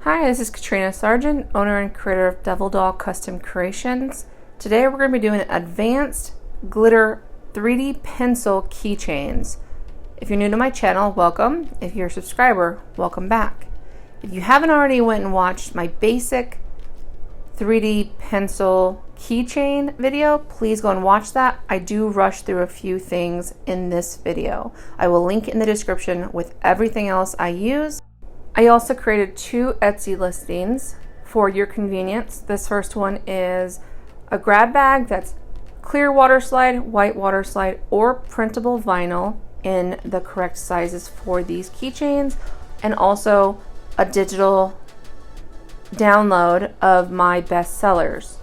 Hi, this is Katrina Sargent, owner and creator of Devil Doll Custom Creations. Today we're going to be doing advanced glitter 3D pencil keychains. If you're new to my channel, welcome. If you're a subscriber, welcome back. If you haven't already went and watched my basic 3D pencil keychain video, please go and watch that. I do rush through a few things in this video. I will link in the description with everything else I use. I also created 2 Etsy listings for your convenience. This first one is a grab bag that's clear Waterslide, white Waterslide, or printable vinyl in the correct sizes for these keychains, and also a digital download of my best sellers.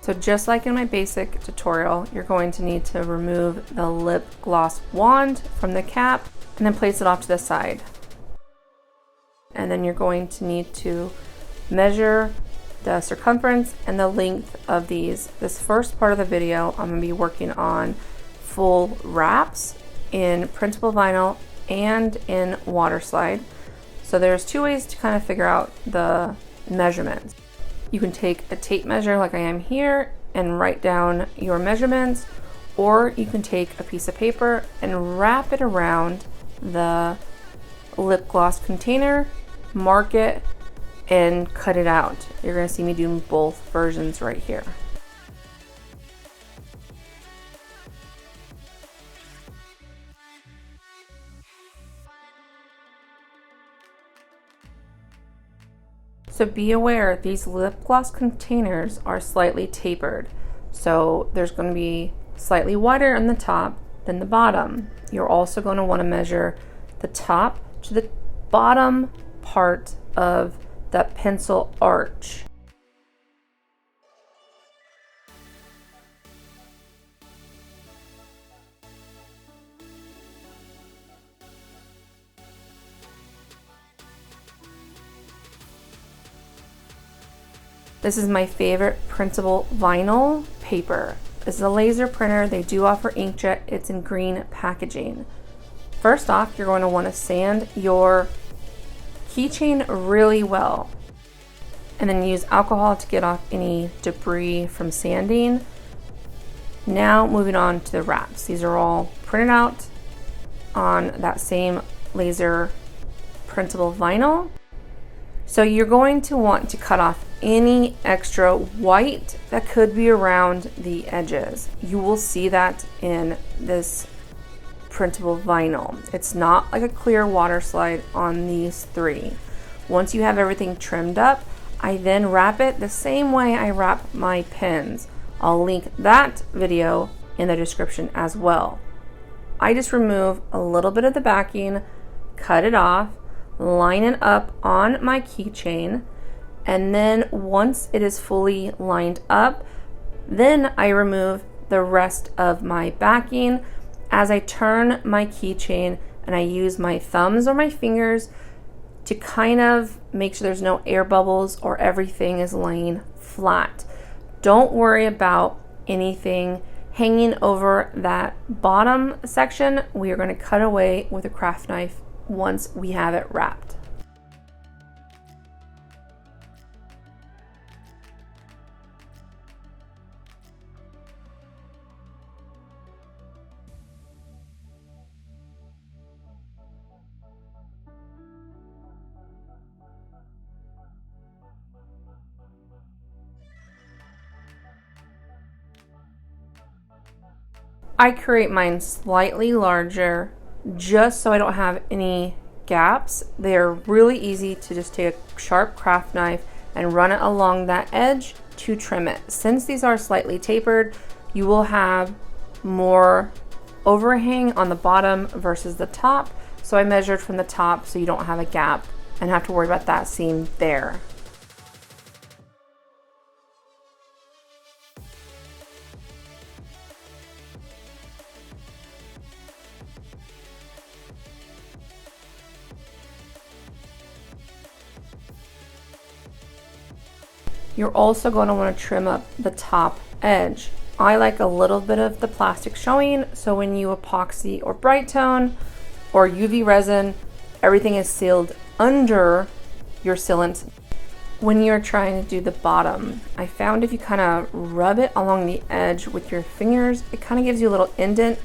So just like in my basic tutorial, you're going to need to remove the lip gloss wand from the cap and then place it off to the side. And then you're going to need to measure the circumference and the length of these. This first part of the video, I'm going to be working on full wraps in printable vinyl and in Waterslide. So there's 2 ways to kind of figure out the measurements. You can take a tape measure like I am here and write down your measurements, or you can take a piece of paper and wrap it around the lip gloss container, mark it, and cut it out. You're going to see me doing both versions right here. So be aware, these lip gloss containers are slightly tapered. So there's going to be slightly wider on the top than the bottom. You're also going to want to measure the top to the bottom part of that pencil arch. This is my favorite printable vinyl paper. This is a laser printer. They do offer inkjet. It's in green packaging. First off, you're going to want to sand your keychain really well, and then use alcohol to get off any debris from sanding. Now moving on to the wraps. These are all printed out on that same laser printable vinyl. So you're going to want to cut off any extra white that could be around the edges. You will see that in this printable vinyl. It's not like a clear Waterslide on these 3. Once you have everything trimmed up, I then wrap it the same way I wrap my pens. I'll link that video in the description as well. I just remove a little bit of the backing, cut it off, line it up on my keychain, and then once it is fully lined up, then I remove the rest of my backing as I turn my keychain, and I use my thumbs or my fingers to kind of make sure there's no air bubbles or everything is laying flat. Don't worry about anything hanging over that bottom section. We are going to cut away with a craft knife once we have it wrapped. I create mine slightly larger just so I don't have any gaps. They're really easy to just take a sharp craft knife and run it along that edge to trim it. Since these are slightly tapered, you will have more overhang on the bottom versus the top. So I measured from the top so you don't have a gap and have to worry about that seam there. You're also going to want to trim up the top edge. I like a little bit of the plastic showing, so when you epoxy or bright tone or UV resin, everything is sealed under your sealant. When you're trying to do the bottom, I found if you kind of rub it along the edge with your fingers, it kind of gives you a little indent.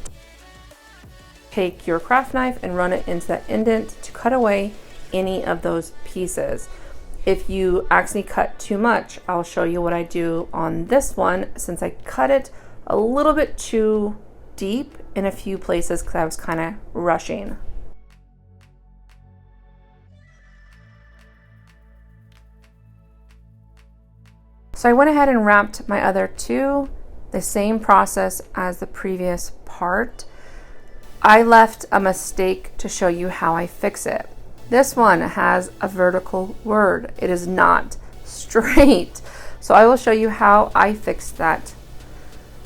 Take your craft knife and run it into that indent to cut away any of those pieces. If you accidentally cut too much, I'll show you what I do on this one, since I cut it a little bit too deep in a few places because I was kind of rushing. So I went ahead and wrapped my other two, the same process as the previous part. I left a mistake to show you how I fix it. This one has a vertical word. It is not straight. So I will show you how I fixed that.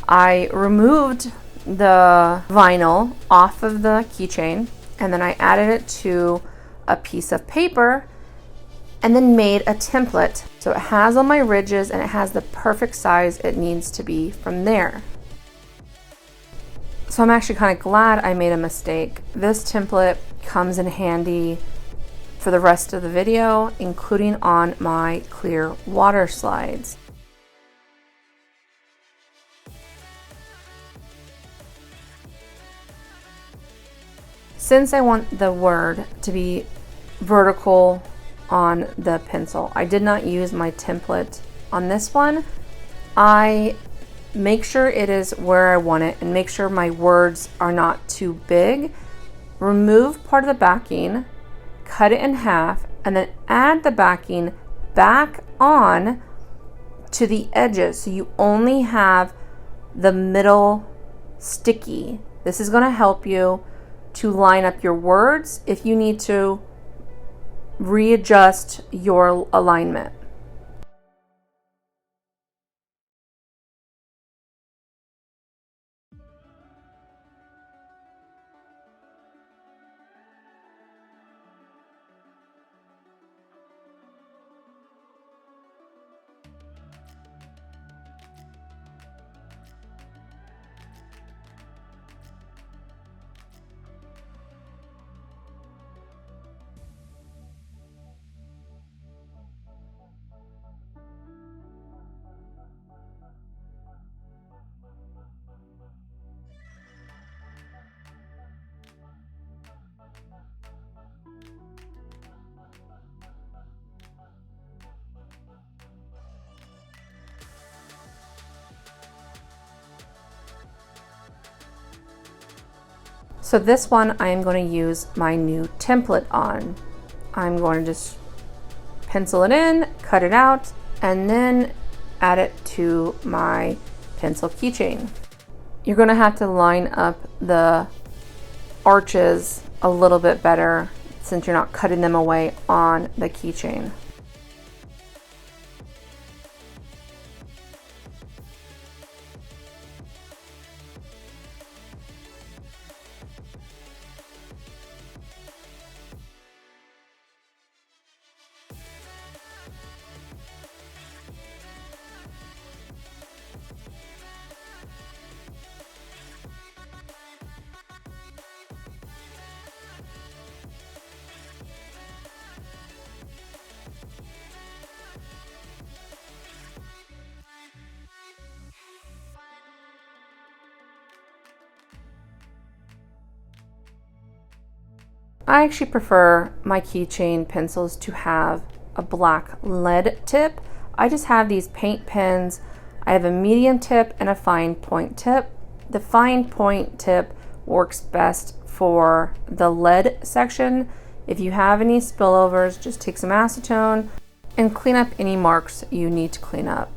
I removed the vinyl off of the keychain, and then I added it to a piece of paper and then made a template. So it has all my ridges and it has the perfect size it needs to be from there. So I'm actually kind of glad I made a mistake. This template comes in handy for the rest of the video, including on my clear water slides. Since I want the word to be vertical on the pencil, I did not use my template on this one. I make sure it is where I want it and make sure my words are not too big. Remove part of the backing, cut it in half, and then add the backing back on to the edges so you only have the middle sticky. This is going to help you to line up your words if you need to readjust your alignment. So this one I am going to use my new template on. I'm going to just pencil it in, cut it out, and then add it to my pencil keychain. You're going to have to line up the arches a little bit better since you're not cutting them away on the keychain. I actually prefer my keychain pencils to have a black lead tip. I just have these paint pens. I have a medium tip and a fine point tip. The fine point tip works best for the lead section. If you have any spillovers, just take some acetone and clean up any marks you need to clean up.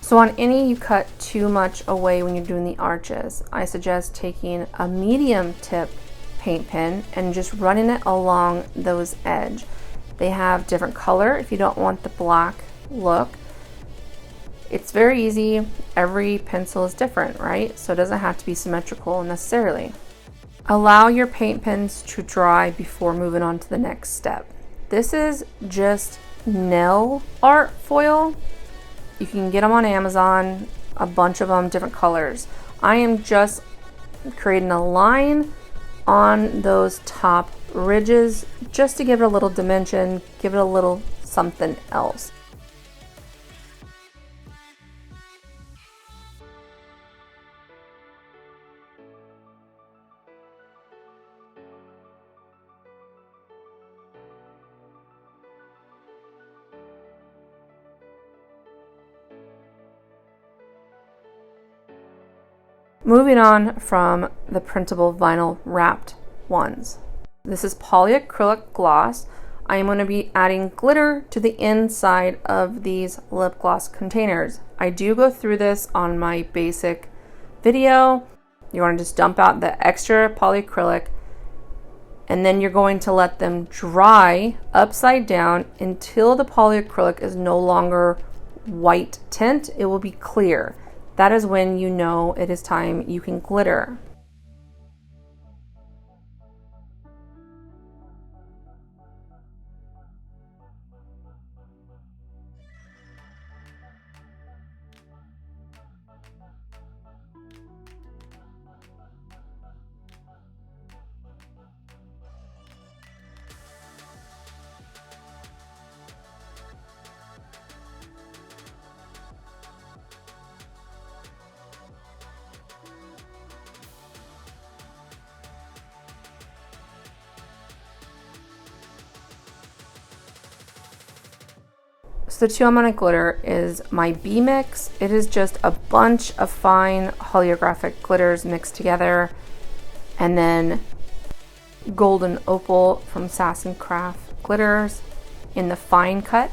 So on any you cut too much away when you're doing the arches, I suggest taking a medium tip paint pen and just running it along those edges. They have different color if you don't want the black look. It's very easy. Every pencil is different, right? So it doesn't have to be symmetrical necessarily. Allow your paint pens to dry before moving on to the next step. This is just nail art foil. You can get them on Amazon, a bunch of them, different colors. I am just creating a line on those top ridges just to give it a little dimension, give it a little something else. Moving on from the printable vinyl wrapped ones. This is Polyacrylic Gloss. I am going to be adding glitter to the inside of these lip gloss containers. I do go through this on my basic video. You want to just dump out the extra polyacrylic, and then you're going to let them dry upside down until the polyacrylic is no longer white tint. It will be clear. That is when you know it is time you can glitter. So the two I'm gonna glitter is my B mix. It is just a bunch of fine holographic glitters mixed together, and then golden opal from Sass & Craft glitters in the fine cut.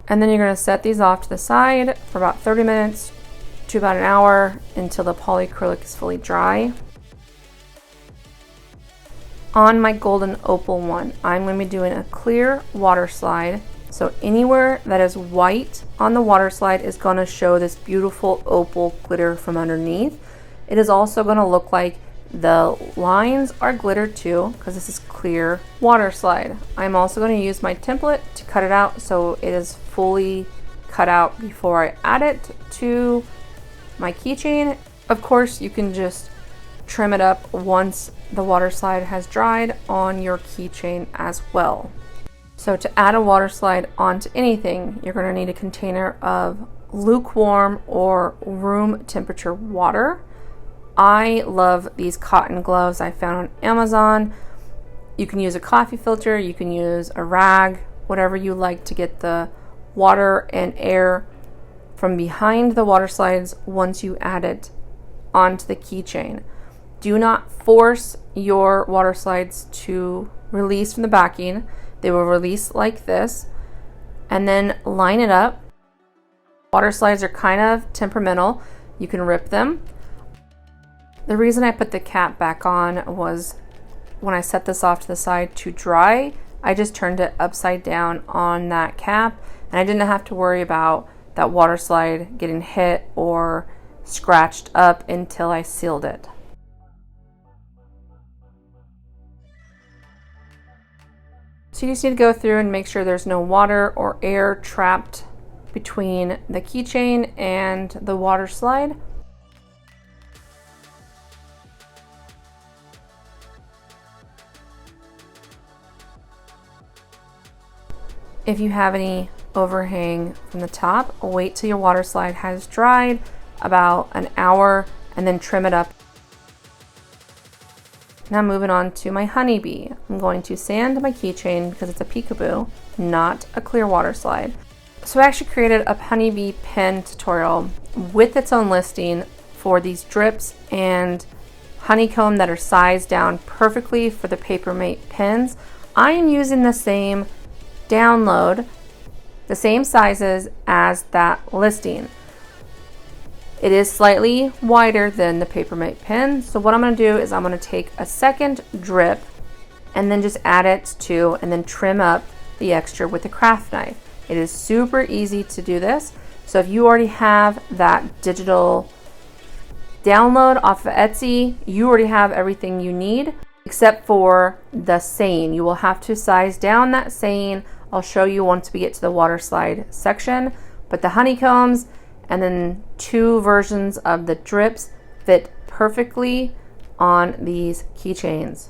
And then you're going to set these off to the side for about 30 minutes to about an hour until the polyacrylic is fully dry. On my golden opal one, I'm going to be doing a clear water slide. So anywhere that is white on the water slide is going to show this beautiful opal glitter from underneath. It is also going to look like the lines are glittered too, because this is clear water slide. I'm also going to use my template to cut it out so it is fully cut out before I add it to my keychain. Of course, you can just trim it up once the water slide has dried on your keychain as well. So to add a water slide onto anything, you're going to need a container of lukewarm or room temperature water. I love these cotton gloves I found on Amazon. You can use a coffee filter, you can use a rag, whatever you like to get the water and air from behind the water slides once you add it onto the keychain. Do not force your water slides to release from the backing. They will release like this, and then line it up. Water slides are kind of temperamental. You can rip them. The reason I put the cap back on was when I set this off to the side to dry, I just turned it upside down on that cap, and I didn't have to worry about that water slide getting hit or scratched up until I sealed it. So you just need to go through and make sure there's no water or air trapped between the keychain and the water slide. If you have any overhang from the top, wait till your water slide has dried about an hour and then trim it up. Now moving on to my Honeybee. I'm going to sand my keychain because it's a peekaboo, not a clear water slide. So I actually created a Honeybee pen tutorial with its own listing for these drips and honeycomb that are sized down perfectly for the Papermate pens. I am using the same download, the same sizes as that listing. It is slightly wider than the Papermate pen. So what I'm going to do is I'm going to take a second drip and then just add it to and then trim up the extra with a craft knife. It is super easy to do this. So if you already have that digital download off of Etsy, you already have everything you need except for the saying. You will have to size down that saying. I'll show you once we get to the water slide section, but the honeycombs and then 2 versions of the drips fit perfectly on these keychains.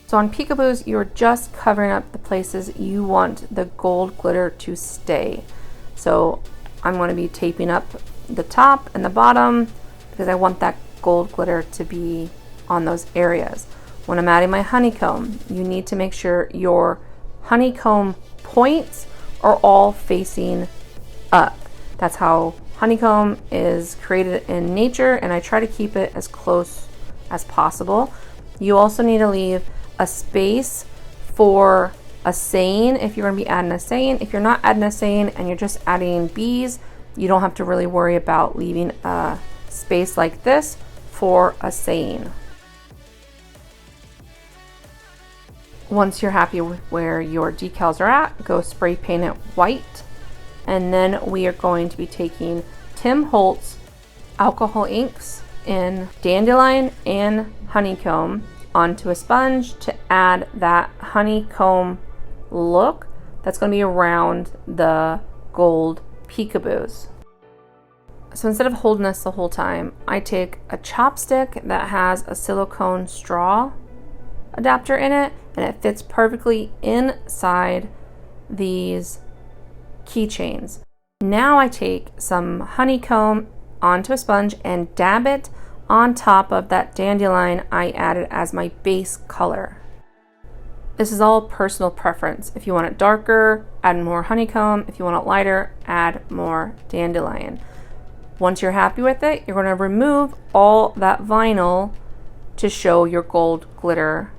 So on peekaboos, you're just covering up the places you want the gold glitter to stay. So I'm going to be taping up the top and the bottom because I want that gold glitter to be on those areas. When I'm adding my honeycomb, you need to make sure your honeycomb points are all facing up. That's how honeycomb is created in nature, and I try to keep it as close as possible. You also need to leave a space for a saying if you're going to be adding a saying. If you're not adding a saying and you're just adding bees, you don't have to really worry about leaving a space like this for a saying. Once you're happy with where your decals are at, go spray paint it white. And then we are going to be taking Tim Holtz alcohol inks in Dandelion and Honeycomb onto a sponge to add that honeycomb look that's going to be around the gold peekaboos. So instead of holding this the whole time, I take a chopstick that has a silicone straw adapter in it, and it fits perfectly inside these keychains. Now I take some honeycomb onto a sponge and dab it on top of that dandelion I added as my base color. This is all personal preference. If you want it darker, add more honeycomb. If you want it lighter, add more dandelion. Once you're happy with it, you're going to remove all that vinyl to show your gold glitter.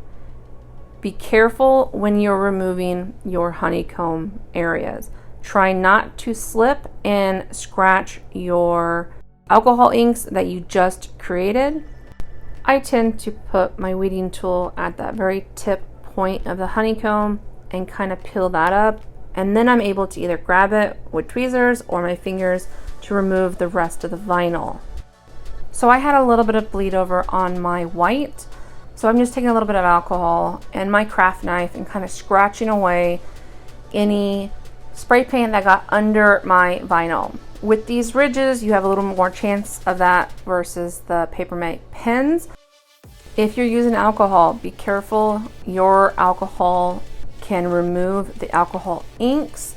Be careful when you're removing your honeycomb areas. Try not to slip and scratch your alcohol inks that you just created. I tend to put my weeding tool at that very tip point of the honeycomb and kind of peel that up, and then I'm able to either grab it with tweezers or my fingers to remove the rest of the vinyl. So I had a little bit of bleed over on my white, so I'm just taking a little bit of alcohol and my craft knife and kind of scratching away any spray paint that got under my vinyl. With these ridges, you have a little more chance of that versus the Papermate pens. If you're using alcohol, be careful. Your alcohol can remove the alcohol inks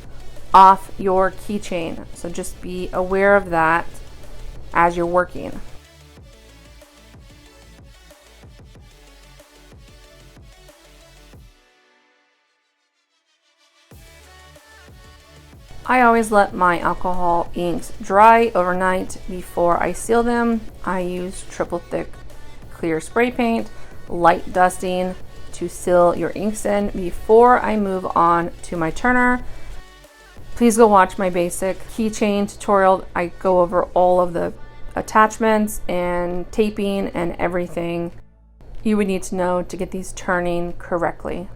off your keychain. So just be aware of that as you're working. I always let my alcohol inks dry overnight before I seal them. I use triple thick clear spray paint, light dusting to seal your inks in before I move on to my turner. Please go watch my basic keychain tutorial. I go over all of the attachments and taping and everything you would need to know to get these turning correctly.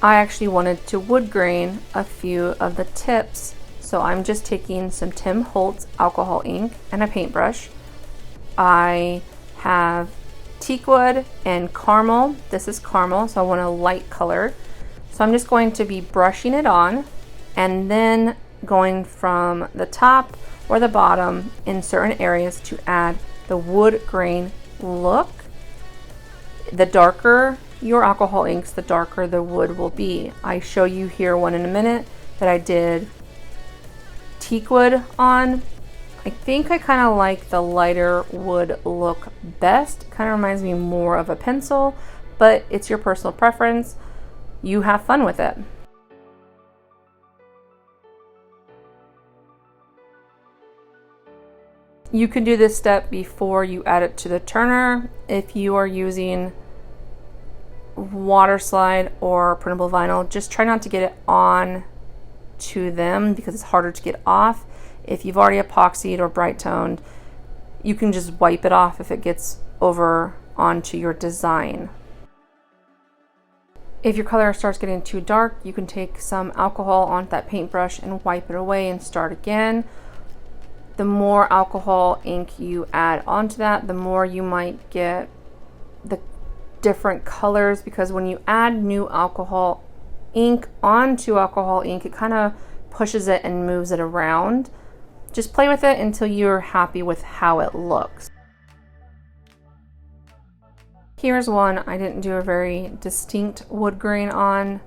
I actually wanted to wood grain a few of the tips, so I'm just taking some Tim Holtz alcohol ink and a paintbrush. I have teakwood and caramel. This is caramel, so I want a light color. So I'm just going to be brushing it on and then going from the top or the bottom in certain areas to add the wood grain look. The darker your alcohol inks, the darker the wood will be. I show you here one in a minute that I did teakwood on. I think I kind of like the lighter wood look best. Kind of reminds me more of a pencil, but it's your personal preference. You have fun with it. You can do this step before you add it to the turner. If you are using Waterslide or printable vinyl, just try not to get it on to them because it's harder to get off. If you've already epoxied or bright toned, you can just wipe it off if it gets over onto your design. If your color starts getting too dark, you can take some alcohol onto that paintbrush and wipe it away and start again. The more alcohol ink you add onto that, the more you might get the different colors, because when you add new alcohol ink onto alcohol ink, it kind of pushes it and moves it around. Just play with it until you're happy with how it looks. Here's one I didn't do a very distinct wood grain on,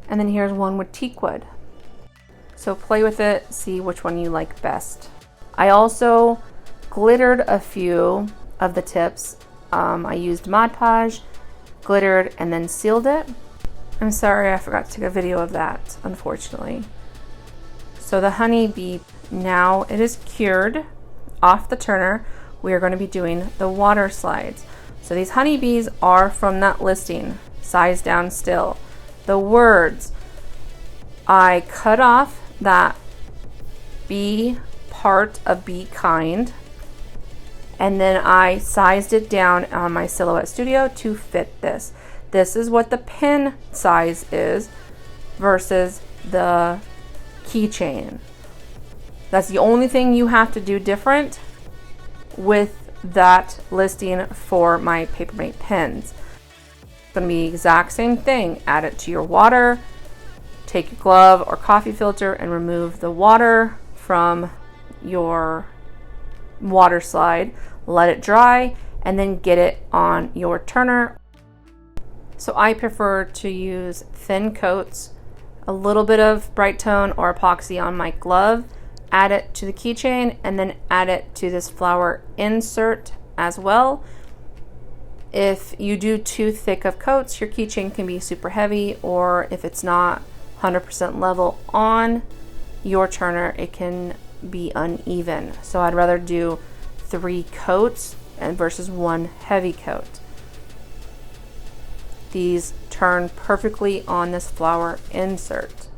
and then here's one with teakwood. So play with it, see which one you like best. I also glittered a few of the tips. I used Mod Podge, glittered, and then sealed it. I'm sorry I forgot to take a video of that, unfortunately. So the Honeybee, now it is cured off the turner, we are going to be doing the water slides. So these honeybees are from that listing, size down still. The words, I cut off that bee part of Be Kind, and then I sized it down on my Silhouette Studio to fit this. This is what the pin size is versus the keychain. That's the only thing you have to do different with that listing for my Papermate pens. It's going to be the exact same thing. Add it to your water, take your glove or coffee filter and remove the water from your water slide, let it dry, and then get it on your turner. So I prefer to use thin coats, a little bit of bright tone or epoxy on my glove, add it to the keychain, and then add it to this flower insert as well. If you do too thick of coats, your keychain can be super heavy, or if it's not 100% level on your turner, it can be uneven. So I'd rather do 3 coats and versus 1 heavy coat. These turn perfectly on this flower insert.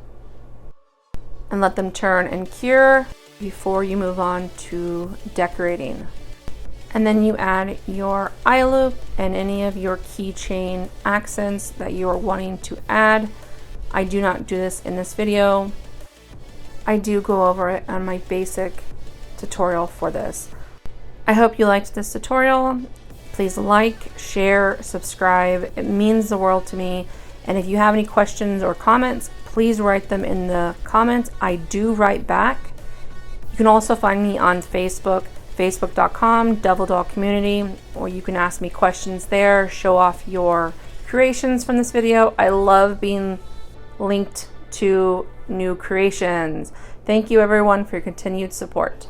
And let them turn and cure before you move on to decorating. And then you add your eye loop and any of your keychain accents that you are wanting to add. I do not do this in this video. I do go over it on my basic tutorial for this. I hope you liked this tutorial. Please like, share, subscribe. It means the world to me. And if you have any questions or comments, please write them in the comments. I do write back. You can also find me on Facebook, facebook.com, Devil Doll Community, or you can ask me questions there, show off your creations from this video. I love being linked to new creations. Thank you everyone for your continued support.